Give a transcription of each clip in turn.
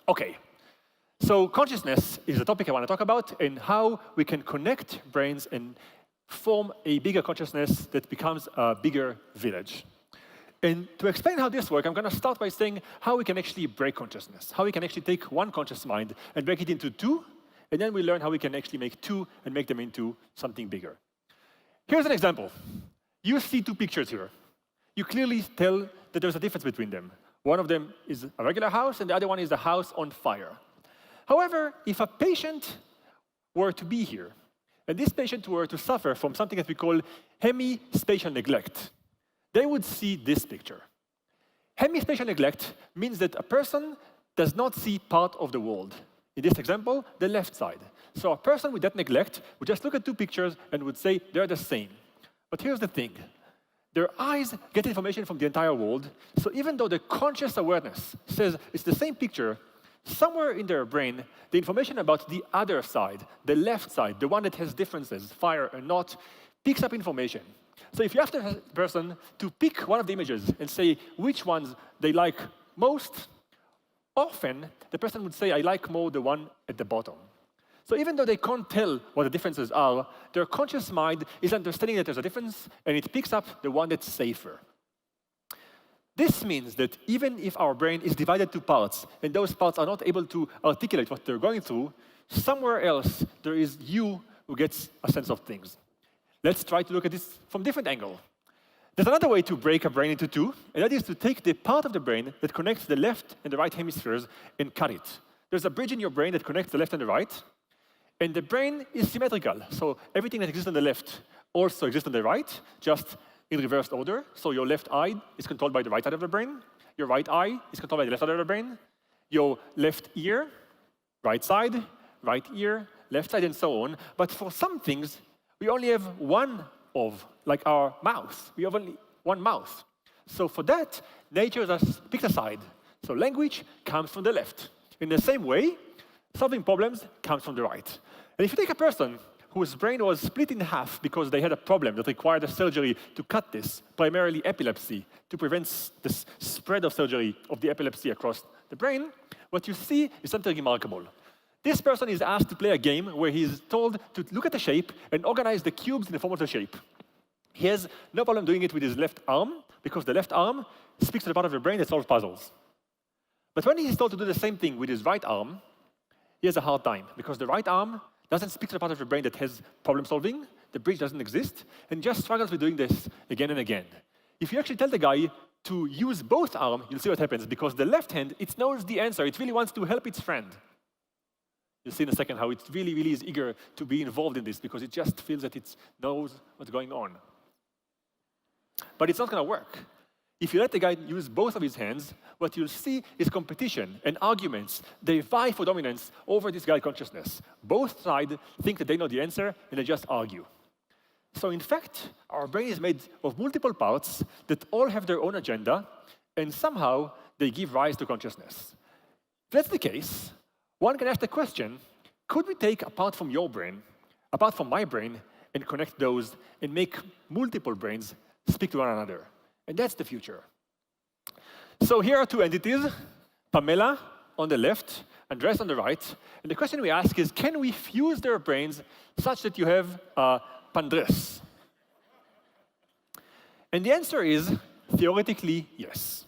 Okay, so consciousness is the topic I want to talk about, and how we can connect brains and form a bigger consciousness that becomes a bigger village. And to explain how this works, I'm going to start by saying how we can actually break consciousness, how we can actually take one conscious mind and break it into two, and then we learn how we can actually make two and make them into something bigger. Here's an example. You see two pictures here. You clearly tell that there's a difference between them. One of them is a regular house, and the other one is a house on fire. However, if a patient were to be here, and this patient were to suffer from something that we call hemispatial neglect, they would see this picture. Hemispatial neglect means that a person does not see part of the world. In this example, the left side. So a person with that neglect would just look at two pictures and would say they're the same. But here's the thing. Their eyes get information from the entire world, so even though the conscious awareness says it's the same picture, somewhere in their brain, the information about the other side, the left side, the one that has differences, fire and not, picks up information. So if you ask the person to pick one of the images and say which ones they like most, often the person would say, I like more the one at the bottom. So even though they can't tell what the differences are, their conscious mind is understanding that there's a difference, and it picks up the one that's safer. This means that even if our brain is divided to parts, and those parts are not able to articulate what they're going through, somewhere else there is you who gets a sense of things. Let's try to look at this from a different angle. There's another way to break a brain into two, and that is to take the part of the brain that connects the left and the right hemispheres and cut it. There's a bridge in your brain that connects the left and the right, and the brain is symmetrical. So everything that exists on the left also exists on the right, just in reversed order. So your left eye is controlled by the right side of the brain. Your right eye is controlled by the left side of the brain. Your left ear, right side, right ear, left side, and so on. But for some things, we only have one of, like our mouth. We have only one mouth. So for that, nature just picks a side. So language comes from the left. In the same way, solving problems comes from the right. And if you take a person whose brain was split in half because they had a problem that required a surgery to cut this, primarily epilepsy, to prevent the spread of surgery of the epilepsy across the brain, what you see is something remarkable. This person is asked to play a game where he's told to look at the shape and organize the cubes in the form of the shape. He has no problem doing it with his left arm, because the left arm speaks to the part of the brain that solves puzzles. But when he's told to do the same thing with his right arm, he has a hard time, because the right arm doesn't speak to the part of the brain that has problem solving, the bridge doesn't exist, and just struggles with doing this again and again. If you actually tell the guy to use both arms, you'll see what happens, because the left hand, it knows the answer, it really wants to help its friend. You'll see in a second how it really, really is eager to be involved in this, because it just feels that it knows what's going on. But it's not going to work. If you let the guy use both of his hands, what you'll see is competition and arguments. They vie for dominance over this guy's consciousness. Both sides think that they know the answer, and they just argue. So in fact, our brain is made of multiple parts that all have their own agenda, and somehow they give rise to consciousness. If that's the case, one can ask the question, could we take a part from your brain, a part from my brain, and connect those and make multiple brains speak to one another? And that's the future. So here are two entities, Pamela on the left, Andres on the right. And the question we ask is, can we fuse their brains such that you have Pandres? And the answer is, theoretically, yes.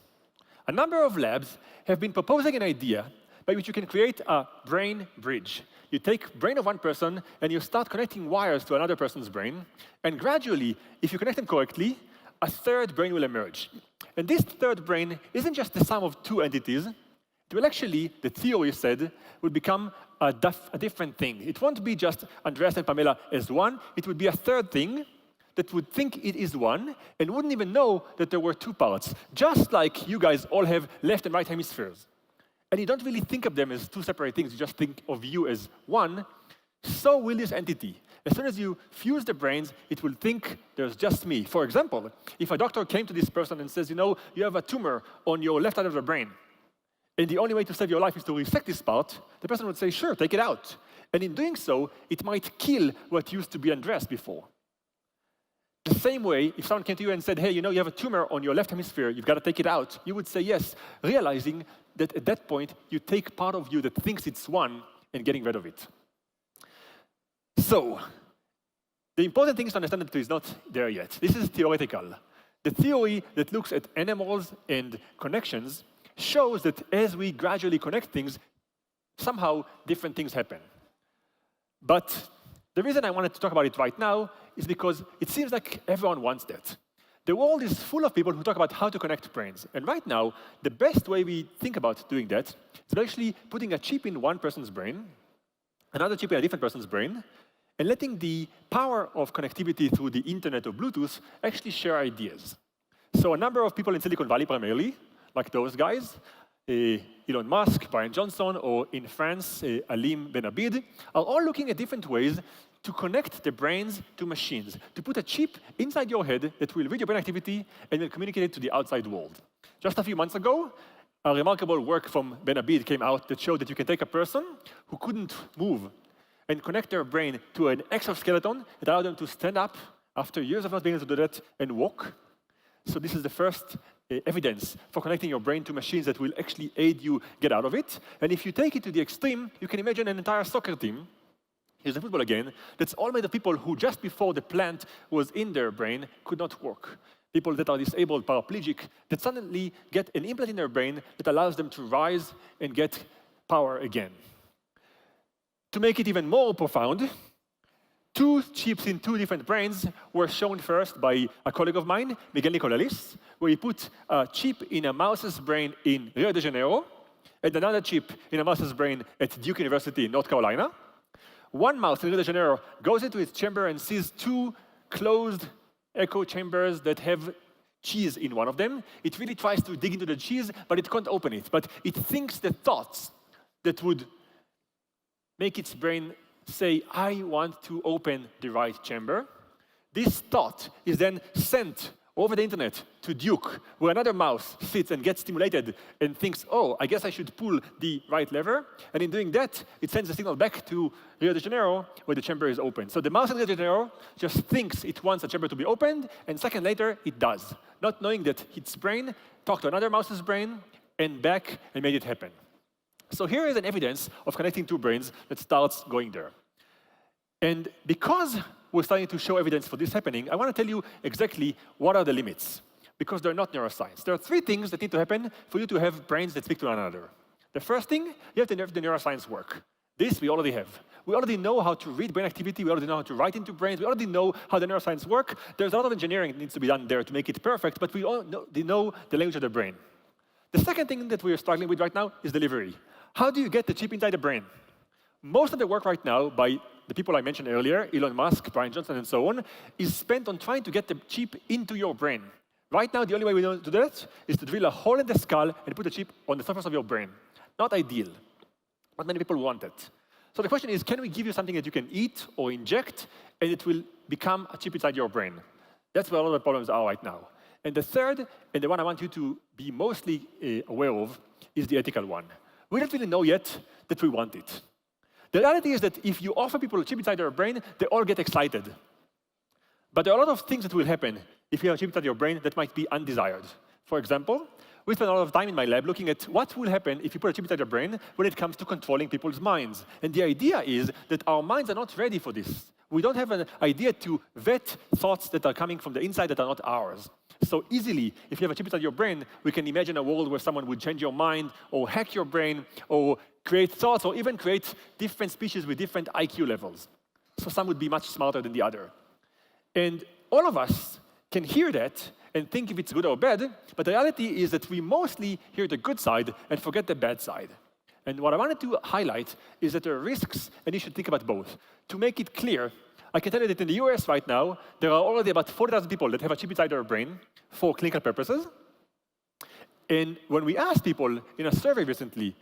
A number of labs have been proposing an idea by which you can create a brain bridge. You take brain of one person, and you start connecting wires to another person's brain. And gradually, if you connect them correctly, a third brain will emerge. And this third brain isn't just the sum of two entities. It will actually, the theory said, will become a different thing. It won't be just Andreas and Pamela as one. It would be a third thing that would think it is one and wouldn't even know that there were two parts, just like you guys all have left and right hemispheres. And you don't really think of them as two separate things. You just think of you as one. So will this entity. As soon as you fuse the brains, it will think there's just me. For example, if a doctor came to this person and says, you know, you have a tumor on your left side of the brain, and the only way to save your life is to resect this part, the person would say, sure, take it out. And in doing so, it might kill what used to be Andreas before. The same way, if someone came to you and said, hey, you know, you have a tumor on your left hemisphere, you've got to take it out, you would say yes, realizing that at that point, you take part of you that thinks it's one and getting rid of it. So, the important thing is to understand that it is not there yet. This is theoretical. The theory that looks at animals and connections shows that as we gradually connect things, somehow different things happen. But the reason I wanted to talk about it right now is because it seems like everyone wants that. The world is full of people who talk about how to connect brains. And right now, the best way we think about doing that is actually putting a chip in one person's brain, another chip in a different person's brain, and letting the power of connectivity through the internet or Bluetooth actually share ideas. So a number of people in Silicon Valley primarily, like those guys, Elon Musk, Brian Johnson, or in France, Alim Ben Abid, are all looking at different ways to connect the brains to machines, to put a chip inside your head that will read your brain activity and then communicate it to the outside world. Just a few months ago, a remarkable work from Ben Abid came out that showed that you can take a person who couldn't move and connect their brain to an exoskeleton that allowed them to stand up after years of not being able to do that and walk. So this is the first evidence for connecting your brain to machines that will actually aid you get out of it. And if you take it to the extreme, you can imagine an entire soccer team, here's the football again, that's all made of people who just before the plant was in their brain could not walk. People that are disabled, paraplegic, that suddenly get an implant in their brain that allows them to rise and get power again. To make it even more profound, 2 chips in 2 different brains were shown first by a colleague of mine, Miguel Nicolelis, where he put a chip in a mouse's brain in Rio de Janeiro, and another chip in a mouse's brain at Duke University in North Carolina. One mouse in Rio de Janeiro goes into its chamber and sees 2 closed echo chambers that have cheese in one of them. It really tries to dig into the cheese, but it can't open it. But it thinks the thoughts that would make its brain say, I want to open the right chamber. This thought is then sent over the internet to Duke, where another mouse sits and gets stimulated and thinks, oh, I guess I should pull the right lever. And in doing that, it sends a signal back to Rio de Janeiro, where the chamber is open. So the mouse in Rio de Janeiro just thinks it wants a chamber to be opened, and a second later, it does, not knowing that its brain talked to another mouse's brain and back and made it happen. So here is an evidence of connecting 2 brains that starts going there. And because we're starting to show evidence for this happening, I want to tell you exactly what are the limits, because they're not neuroscience. There are 3 things that need to happen for you to have brains that speak to one another. The first thing, you have to have the neuroscience work. This we already have. We already know how to read brain activity. We already know how to write into brains. We already know how the neuroscience work. There's a lot of engineering that needs to be done there to make it perfect, but we already know the language of the brain. The second thing that we are struggling with right now is delivery. How do you get the chip inside the brain? Most of the work right now by the people I mentioned earlier, Elon Musk, Brian Johnson, and so on, is spent on trying to get the chip into your brain. Right now, the only way we know to do that is to drill a hole in the skull and put a chip on the surface of your brain. Not ideal. Not many people want it. So the question is, can we give you something that you can eat or inject, and it will become a chip inside your brain? That's where all the problems are right now. And the third, and the one I want you to be mostly aware of, is the ethical one. We don't really know yet that we want it. The reality is that if you offer people a chip inside their brain, they all get excited. But there are a lot of things that will happen if you have a chip inside your brain that might be undesired. For example, we spend a lot of time in my lab looking at what will happen if you put a chip inside your brain when it comes to controlling people's minds. And the idea is that our minds are not ready for this. We don't have an idea to vet thoughts that are coming from the inside that are not ours. So easily, if you have a chip inside your brain, we can imagine a world where someone would change your mind, or hack your brain, or create thoughts, or even create different species with different IQ levels. So some would be much smarter than the other. And all of us can hear that and think if it's good or bad, but the reality is that we mostly hear the good side and forget the bad side. And what I wanted to highlight is that there are risks, and you should think about both. To make it clear, I can tell you that in the US right now, there are already about 40,000 people that have a chip inside their brain for clinical purposes. And when we asked people in a survey recently,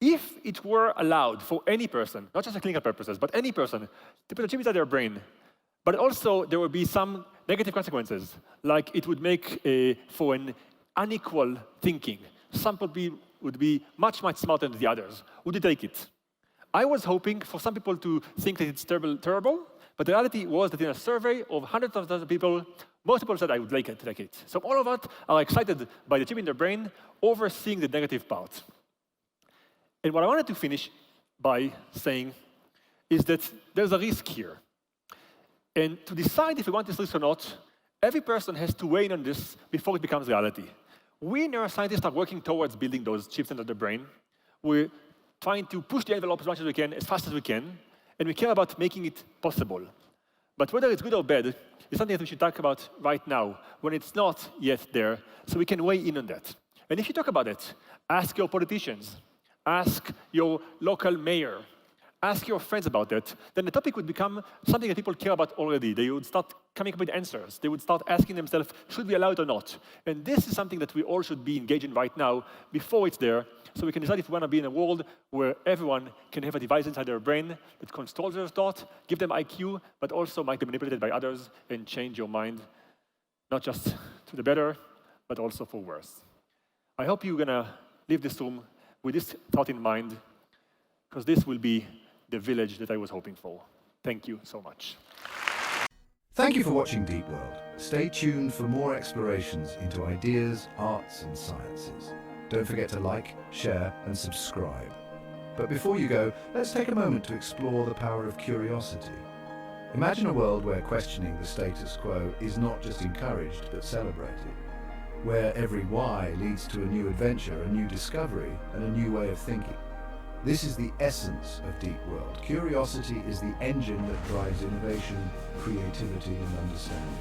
if it were allowed for any person, not just for clinical purposes, but any person, to put a chip inside their brain, but also there would be some negative consequences, like it would make for an unequal thinking. Some people would be much, much smarter than the others. Would you take it? I was hoping for some people to think that it's terrible, But the reality was that in a survey of hundreds of thousands of people, most people said, I would like it, take it. So all of us are excited by the chip in their brain over seeing the negative part. And what I wanted to finish by saying is that there's a risk here. And to decide if we want this risk or not, every person has to weigh in on this before it becomes reality. We neuroscientists are working towards building those chips into the brain. We're trying to push the envelope as much as we can, as fast as we can, and we care about making it possible. But whether it's good or bad is something that we should talk about right now, when it's not yet there, so we can weigh in on that. And if you talk about it, ask your politicians, ask your local mayor, ask your friends about it, then the topic would become something that people care about already. They would start coming up with answers. They would start asking themselves, should we allow it or not? And this is something that we all should be engaged in right now before it's there, so we can decide if we want to be in a world where everyone can have a device inside their brain that controls their thought, give them IQ, but also might be manipulated by others and change your mind, not just to the better, but also for worse. I hope you're going to leave this room with this thought in mind, because this will be the village that I was hoping for. Thank you so much. Thank you for watching Deep World. Stay tuned for more explorations into ideas, arts and sciences. Don't forget to like, share and subscribe. But before you go, let's take a moment to explore the power of curiosity. Imagine a world where questioning the status quo is not just encouraged but celebrated, where every why leads to a new adventure, a new discovery and a new way of thinking. This is the essence of Deep World. Curiosity is the engine that drives innovation, creativity and understanding.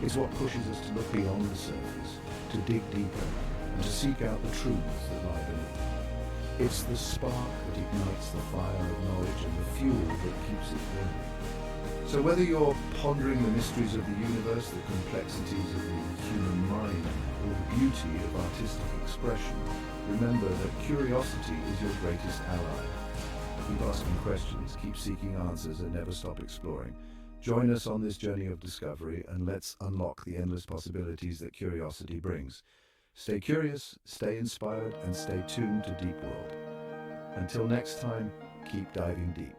It's what pushes us to look beyond the surface, to dig deeper, and to seek out the truths that lie beneath. It's the spark that ignites the fire of knowledge and the fuel that keeps it burning. So whether you're pondering the mysteries of the universe, the complexities of the human mind, or the beauty of artistic expression, remember that curiosity is your greatest ally. Keep asking questions, keep seeking answers, and never stop exploring. Join us on this journey of discovery, and let's unlock the endless possibilities that curiosity brings. Stay curious, stay inspired, and stay tuned to Deep World. Until next time, keep diving deep.